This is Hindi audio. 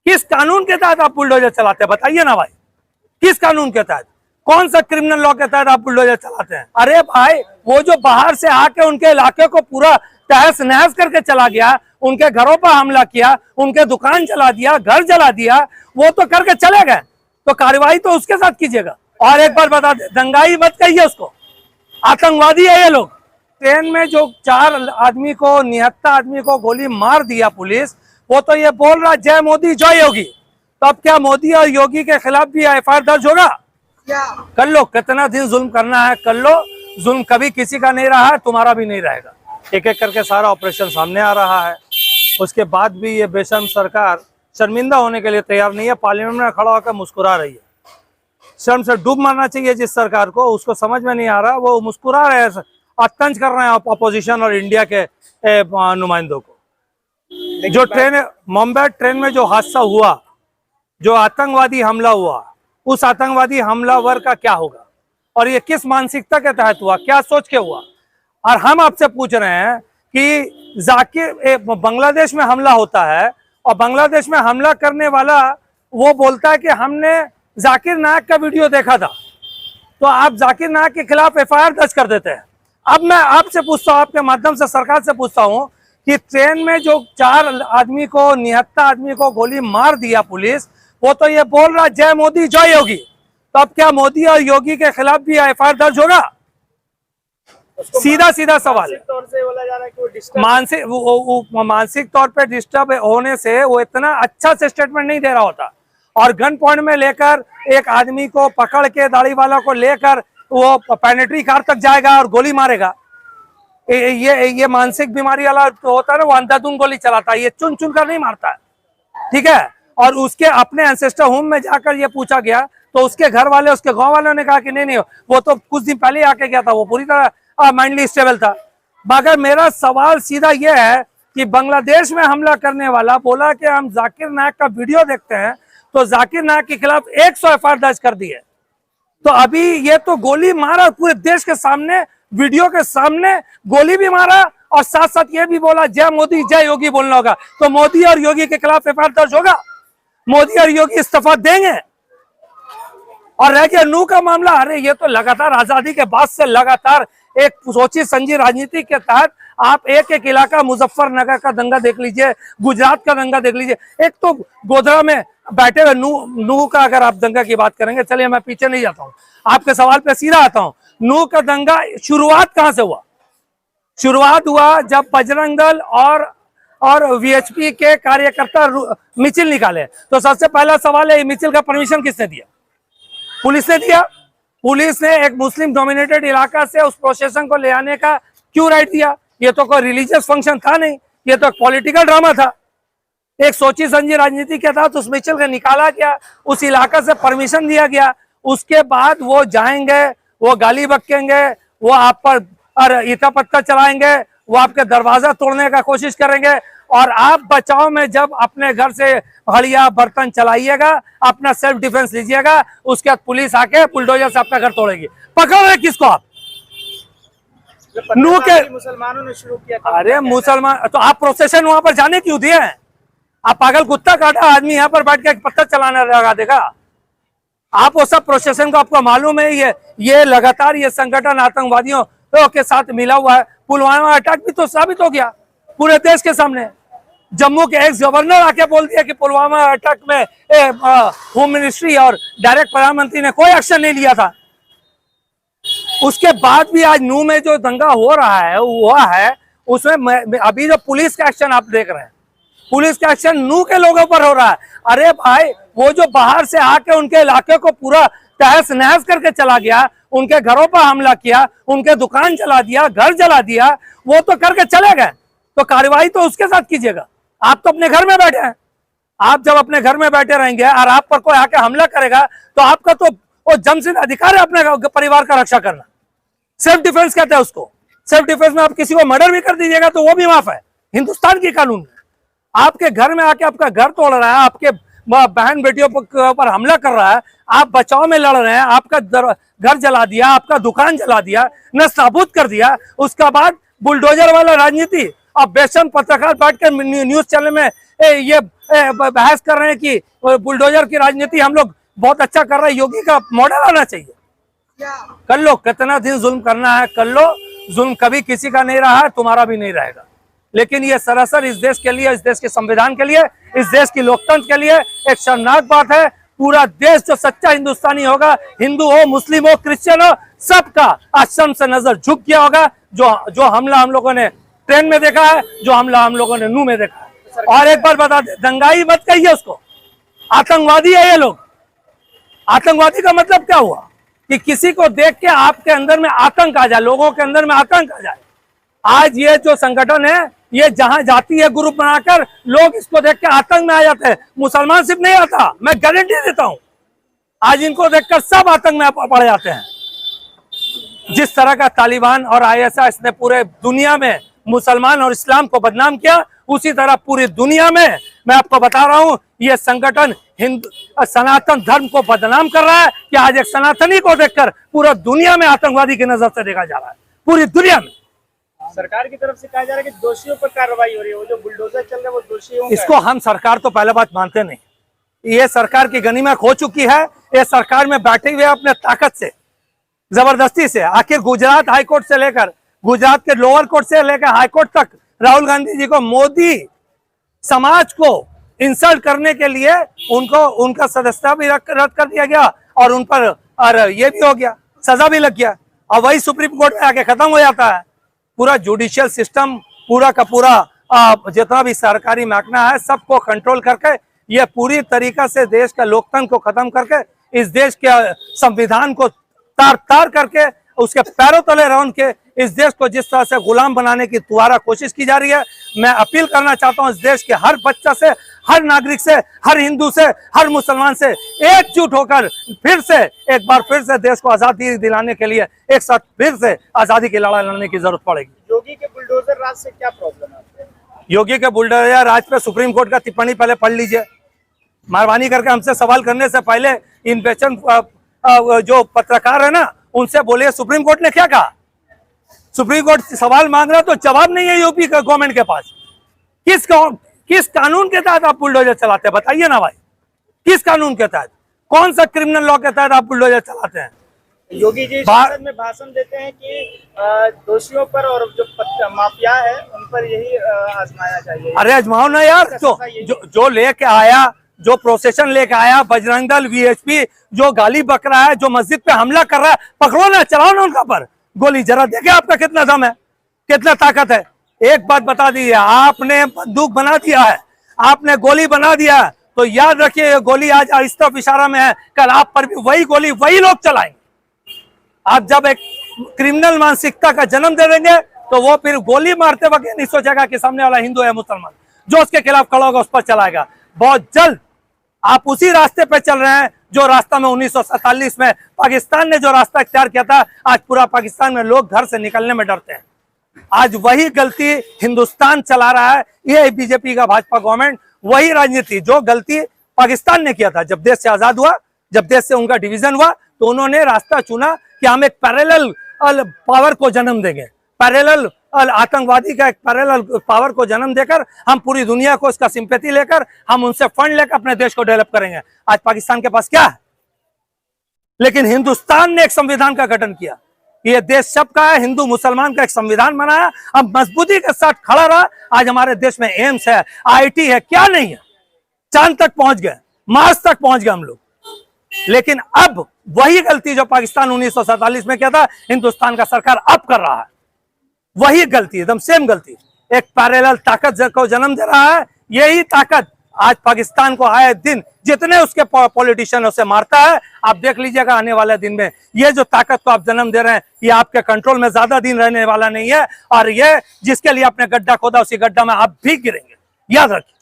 किस कानून के तहत आप बुलडोजर चलाते हैं बताइए ना भाई, किस कानून के तहत, कौन सा क्रिमिनल लॉ के तहत आप बुलडोजर चलाते हैं? अरे भाई वो जो बाहर से आके उनके इलाके को पूरा तहस नहस करके चला गया, उनके घरों पर हमला किया, उनके दुकान जला दिया, घर जला दिया, वो तो करके चले गए, तो कार्रवाई तो उसके साथ कीजिएगा। और एक बार बता दे, दंगाई मत कहिए उसको, आतंकवादी है ये लोग। ट्रेन में जो 4 आदमी को, निहत्था आदमी को गोली मार दिया पुलिस, वो तो ये बोल रहा जय मोदी जय योगी। तो अब क्या मोदी और योगी के खिलाफ भी एफआईआर दर्ज होगा? कर लो, कितना दिन जुल्म करना है कर लो, जुल्म कभी किसी का नहीं रहा है, तुम्हारा भी नहीं रहेगा। एक एक करके सारा ऑपरेशन सामने आ रहा है, उसके बाद भी ये बेशर्म सरकार शर्मिंदा होने के लिए तैयार नहीं है, पार्लियामेंट में खड़ा होकर मुस्कुरा रही है। शर्म से डूब मारना चाहिए जिस सरकार को, उसको समझ में नहीं आ रहा, वो मुस्कुरा रहे हैं और तंज कर रहे हैं अपोजिशन और इंडिया के नुमाइंदों को। जो ट्रेन मुंबई ट्रेन में जो हादसा हुआ, जो आतंकवादी हमला हुआ, उस आतंकवादी हमलावर का क्या होगा, और ये किस मानसिकता के तहत हुआ, क्या सोच के हुआ? और हम आपसे पूछ रहे हैं कि जाकिर बांग्लादेश में हमला होता है और बांग्लादेश में हमला करने वाला वो बोलता है कि हमने जाकिर नायक का वीडियो देखा था, तो आप जाकिर नायक के खिलाफ एफआईआर दर्ज कर देते हैं। अब मैं आपसे पूछता हूँ, आपके माध्यम से सरकार से पूछता हूँ कि ट्रेन में जो 4 आदमी को, निहत्था आदमी को गोली मार दिया पुलिस, वो तो ये बोल रहा जय मोदी जय योगी। तो अब क्या मोदी और योगी के खिलाफ भी एफआईआर दर्ज होगा? सीधा सीधा सवाल है। तौर से बोला जा रहा है कि वो मानसिक तौर पे डिस्टर्ब होने से वो इतना अच्छा से स्टेटमेंट नहीं दे रहा होता। और गन पॉइंट में लेकर एक आदमी को पकड़ के, दाढ़ी वाला को लेकर वो पैनेट्री कार तक जाएगा और गोली मारेगा। ये मानसिक बीमारी वाला तो होता है ना, वो अंधाधुंध गोली चलाता है, ये चुन चुन कर नहीं मारता है, ठीक है। और उसके अपने एंसेस्टर होम में जाकर ये पूछा गया तो उसके घर वाले, उसके गांव वालों ने कहा कि नहीं वो तो कुछ दिन पहले आके गया था, वो पूरी तरह माइंडली स्टेबल था। मगर मेरा सवाल सीधा ये है कि बांग्लादेश में हमला करने वाला बोला कि हम जाकिर नायक का वीडियो देखते हैं, तो जाकिर नायक के खिलाफ 100 एफआईआर दर्ज कर दी है। तो अभी ये तो गोली मारा पूरे देश के सामने, वीडियो के सामने गोली भी मारा और साथ साथ ये भी बोला जय मोदी जय योगी बोलना होगा। तो मोदी और योगी के खिलाफ एफआईआर दर्ज होगा? मोदी और योगी इस्तीफा देंगे? और रह गया नू का मामला, अरे ये तो लगातार आजादी के बाद से लगातार एक सोची समझी राजनीति के तहत आप एक एक इलाका, मुजफ्फरनगर का दंगा देख लीजिए, गुजरात का दंगा देख लीजिए, एक तो गोधरा में बैठे हुए नू का अगर आप दंगा की बात करेंगे, चलिए मैं पीछे नहीं जाता हूँ, आपके सवाल पे सीधा आता हूँ। नू का दंगा शुरुआत कहां से हुआ? शुरुआत हुआ जब बजरंग दल और वीएचपी के कार्यकर्ता मिছিল निकाले। तो सबसे पहला सवाल है, मिছিল का परमिशन किसने दिया? पुलिस ने दिया। पुलिस ने एक मुस्लिम डोमिनेटेड इलाका से उस प्रोसेशन को ले आने का क्यों राइट दिया? ये तो कोई रिलीजियस फंक्शन था नहीं, ये तो पॉलिटिकल ड्रामा था। एक सोची समझी राजनीति के तहत उस मिছিল को निकाला गया, उस इलाका से परमिशन दिया गया। उसके बाद वो जाएंगे, वो गाली बकेंगे, वो आप पर ईटा पत्थर चलाएंगे, वो आपके दरवाजा तोड़ने का कोशिश करेंगे, और आप बचाव में जब अपने घर से हड़िया बर्तन चलाइएगा, अपना सेल्फ डिफेंस लीजिएगा, उसके बाद पुलिस आके बुलडोजर से आपका घर तोड़ेगी। पकड़ रहे किसको आप? नू के मुसलमानों ने शुरू किया था। अरे मुसलमान, तो आप प्रोसेशन वहां पर जाने क्यों दिए? आप पागल कुत्ता काटा आदमी यहाँ पर बैठ के पत्थर चलाने लगा देगा? आप वो सब प्रोसेशन को आपको मालूम है? ये लगातार ये संगठन आतंकवादियों के साथ मिला हुआ है। पुलवामा अटैक भी तो साबित हो गया पूरे देश के सामने। जम्मू के एक्स गवर्नर आके बोल दिया कि पुलवामा अटैक में होम मिनिस्ट्री और डायरेक्ट प्रधानमंत्री ने कोई एक्शन नहीं लिया था। उसके बाद भी आज नू में जो दंगा हो रहा है हुआ है, उसमें अभी जो पुलिस का एक्शन आप देख रहे हैं, पुलिस का एक्शन नू के लोगों पर हो रहा है। अरे भाई वो जो बाहर से आके उनके इलाके को पूरा तहस नहस करके चला गया, उनके घरों पर हमला किया, उनके दुकान जला दिया, घर जला दिया, वो तो करके चले गए, तो कार्रवाई तो उसके साथ कीजिएगा। आप तो अपने घर में बैठे हैं। आप जब अपने घर में बैठे रहेंगे और आप पर कोई आके हमला करेगा, तो आपका तो वो जमसिन अधिकार है अपने परिवार का रक्षा करना। सेल्फ डिफेंस कहते हैं उसको। सेल्फ डिफेंस में आप किसी को मर्डर भी कर दीजिएगा तो वो भी माफ है, हिंदुस्तान की कानून में। आपके घर में आके आपका घर तोड़ रहा है, आपके बहन बेटियों पर हमला कर रहा है, आप बचाव में लड़ रहे हैं, आपका घर जला दिया, आपका दुकान जला दिया, नष्ट नाबूद कर दिया। उसके बाद बुलडोजर वाला राजनीति। अब बेशम पत्रकार बैठ कर न्यूज चैनल में बहस कर रहे हैं कि बुलडोजर की राजनीति हम लोग बहुत अच्छा कर रहे हैं, योगी का मॉडल आना चाहिए। कर लो, कितना दिन जुल्म करना है कर लो, जुल्म कभी किसी का नहीं रहा है, तुम्हारा भी नहीं रहेगा। लेकिन ये सरासर इस देश के लिए, इस देश के संविधान के लिए, इस देश की लोकतंत्र के लिए एक शर्मनाक बात है। पूरा देश जो सच्चा हिंदुस्तानी होगा, हिंदू हो, मुस्लिम हो, क्रिश्चियन हो, सबका आश्रम से नजर झुक गया होगा। जो हमला हम लोगों ने ट्रेन में देखा है, जो हमला हम लोगों ने नू में देखा है। और एक बार बता दे, दंगाई मत कहिए उसको, आतंकवादी है ये लोग। आतंकवादी का मतलब क्या हुआ कि किसी को देख के आपके अंदर में आतंक आ जाए, लोगों के अंदर में आतंक आ जाए। आज ये जो संगठन है, ये जहां जाती है ग्रुप बनाकर, लोग इसको देख के आतंक में आ जाते हैं। मुसलमान सिर्फ नहीं आता, मैं गारंटी देता हूं, आज इनको देखकर सब आतंक में पड़ जाते हैं। जिस तरह का तालिबान और ISIS ने पूरे दुनिया में मुसलमान और इस्लाम को बदनाम किया, उसी तरह पूरी दुनिया में मैं आपको बता रहा हूं, ये संगठन हिंदू सनातन धर्म को बदनाम कर रहा है कि आज एक सनातनी को देखकर पूरा दुनिया में आतंकवादी की नजर से देखा जा रहा है, पूरी दुनिया में। सरकार की तरफ से कहा जा रहा है कि दोषियों पर कार्रवाई हो रही है, वो जो बुलडोजर चल रहा है वो दोषी होंगे। इसको हम सरकार तो पहले बात मानते नहीं, ये सरकार की गनीमत हो चुकी है। ये सरकार में बैठे हुए अपने ताकत से, जबरदस्ती से, आखिर गुजरात हाईकोर्ट से लेकर, गुजरात के लोअर कोर्ट से लेकर हाईकोर्ट तक राहुल गांधी जी को, मोदी समाज को इंसल्ट करने के लिए उनको उनका सदस्यता भी रद्द कर दिया गया और उन पर और ये भी हो गया, सजा भी लग गया। और वही सुप्रीम कोर्ट में आके खत्म हो जाता है। पूरा जुडिशियल सिस्टम, पूरा का पूरा जितना भी सरकारी महकमा है, सबको कंट्रोल करके ये पूरी तरीका से देश का लोकतंत्र को खत्म करके, इस देश के संविधान को तार तार करके, उसके पैरों तले रौंद के इस देश को जिस तरह से गुलाम बनाने की दोबारा कोशिश की जा रही है। मैं अपील करना चाहता हूं इस देश के हर बच्चा से, हर नागरिक से, हर हिंदू से, हर मुसलमान से एकजुट होकर फिर से एक बार फिर से देश को आजादी दिलाने के लिए एक साथ फिर से आजादी की लड़ाई लड़ने की जरूरत पड़ेगी। योगी के बुलडोजर राज से क्या प्रॉब्लम है? योगी के बुलडोजर राज पे सुप्रीम कोर्ट का टिप्पणी पहले पढ़ लीजिए, मेहरबानी करके। हमसे सवाल करने से पहले इन बेचन जो पत्रकार है ना, उनसे बोलिए सुप्रीम कोर्ट ने क्या कहा। सुप्रीम कोर्ट सवाल मांग रहा तो जवाब नहीं है यूपी गवर्नमेंट के पास। किस कानून के तहत आप बुलडोजर चलाते हैं, बताइए ना भाई, किस कानून के तहत, कौन सा क्रिमिनल लॉ के तहत आप बुलडोजर चलाते हैं? योगी जी संसद में भाषण देते हैं कि दोषियों पर और जो माफिया है उन पर यही आजमाया चाहिए। अरे आजमाओ ना यार, जो लेके आया, जो प्रोसेशन लेके आया, बजरंग दल, VHP, जो गाली बक रहा है, जो मस्जिद पे हमला कर रहा है, पकड़ो ना, चलाओ ना उनका पर गोली, जरा देखे आपका कितना दम है, कितना ताकत है। एक बात बता दी है, आपने बंदूक बना दिया है, आपने गोली बना दिया है, तो याद रखिए गोली आज इस तरफ इशारा में है, कल आप पर भी वही गोली वही लोग चलाएंगे। आप जब एक क्रिमिनल मानसिकता का जन्म दे देंगे तो वो फिर गोली मारते वक्त नहीं सोचेगा कि सामने वाला हिंदू है मुसलमान, जो उसके खिलाफ खड़ा होगा उस पर चलाएगा। बहुत जल्द आप उसी रास्ते पे चल रहे हैं जो रास्ता में 1947 में पाकिस्तान ने जो रास्ता इख्तियार किया था। आज पूरा पाकिस्तान में लोग घर से निकलने में डरते हैं। आज वही गलती हिंदुस्तान चला रहा है, ये बीजेपी का भाजपा गवर्नमेंट, वही राजनीति जो गलती पाकिस्तान ने किया था। जब देश से आजाद हुआ, जब देश से उनका डिवीजन हुआ, तो उन्होंने रास्ता चुना कि हम एक पैरेलल पावर को जन्म देंगे, पैरेलल आतंकवादी का एक पैरेलल पावर को जन्म देकर हम पूरी दुनिया को इसका सिंपैथी लेकर हम उनसे फंड लेकर अपने देश को डेवलप करेंगे। आज पाकिस्तान के पास क्या है? लेकिन हिंदुस्तान ने एक संविधान का गठन किया, ये देश सबका है, हिंदू मुसलमान का एक संविधान बनाया, अब मजबूती के साथ खड़ा रहा। आज हमारे देश में एम्स है, IIT है, क्या नहीं है, चांद तक पहुंच गए, मार्स तक पहुंच गए हम लोग। लेकिन अब वही गलती जो पाकिस्तान 1947 में किया था, हिंदुस्तान का सरकार अब कर रहा है, वही गलती, एकदम सेम गलती। एक पैरेलल ताकत को जन्म दे रहा है। यही ताकत आज पाकिस्तान को आए दिन जितने उसके पॉलिटिशियन उसे मारता है, आप देख लीजिएगा आने वाले दिन में ये जो ताकत को आप जन्म दे रहे हैं, ये आपके कंट्रोल में ज्यादा दिन रहने वाला नहीं है। और ये जिसके लिए आपने गड्ढा खोदा, उसी गड्ढा में आप भी गिरेंगे, याद रखिए।